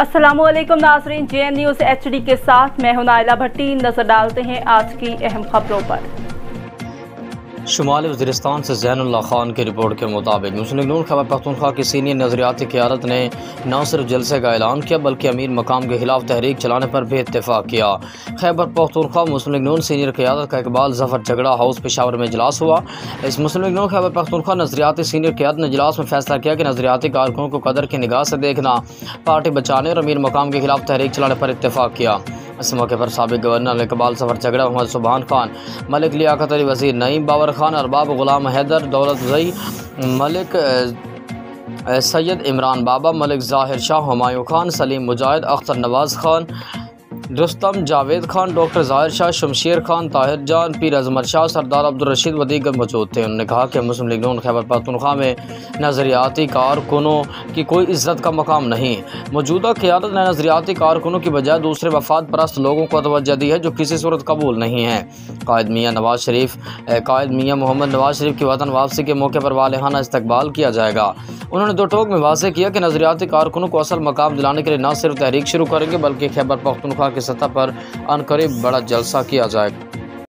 अस्सलामुअलैकुम नाज़रीन, JN news HD के साथ मैं हूं नाइला भट्टी। नजर डालते हैं आज की अहम खबरों पर। शुमाली वज़ीरिस्तान से ज़ैनुल्लाह खान की रिपोर्ट के मुताबिक मुस्लिम लीग नून खैबर पख्तूनख्वा की सीनियर नज़रियाती क़यादत ने न सिर्फ जलसे का ऐलान किया बल्कि अमीर मकाम के खिलाफ तहरीक चलाने पर भी इत्तेफाक किया। खैबर पख्तूनख्वा मुस्लिम लीग नून सीनियर क़यादत का इकबाल ज़फ़र झगड़ा हाउस पेशावर में इजलास हुआ। इस मुस्लिम लीग नून खैबर पख्तूनख्वा नज़रियाती सीनियर क़यादत ने इजलास में फैसला किया कि नज़रियाती कारकुनों को कदर की निगाह से देखना, पार्टी बचाने और अमीर मकाम के खिलाफ तहरीक चलाने पर इत्तेफाक किया। इस मौके पर साबिक़ गवर्नर इकबाल ज़फ़र झगड़ा, मोहम्मद सुबहान खान, मलिक लियाकत अली, वज़ीर नईम बाबर खान, अरबाब गुलाम हैदर, दौलत वज़ई, मलिक सैयद इमरान बाबा, मलिक ज़ाहिर शाह, हुमायूं खान, सलीम मुजाहिद, अख्तर नवाज़ खान, रुस्तम जावेद खान, डॉक्टर ज़ाहिर शाह, शमशेर खान, ताहिर जान, पीर अजमत शाह, सरदार अब्दुल रशीद व दीगर मौजूद थे। उन्होंने कहा कि मुस्लिम लीग नून खैबर पख्तूनख्वा में नज़रियाती कारकुनों की कोई इज़्ज़त का मकाम नहीं। मौजूदा क़यादत ने नज़रियाती कारकुनों की बजाय दूसरे वफाद परस्त लोगों को तवज्जो दी है जो किसी सूरत कबूल नहीं है। कायद मियाँ मोहम्मद नवाज शरीफ की वतन वापसी के मौके पर वालिहाना इस्तकबाल किया जाएगा। उन्होंने दो टोक में वाज़ेह किया कि नज़रियाती कारकुनों को असल मकाम दिलाने के लिए न सिर्फ तहरीक शुरू करेंगे बल्कि खैबर पख्तूनख्वा की सतह पर अनकरीब बड़ा जलसा किया जाएगा।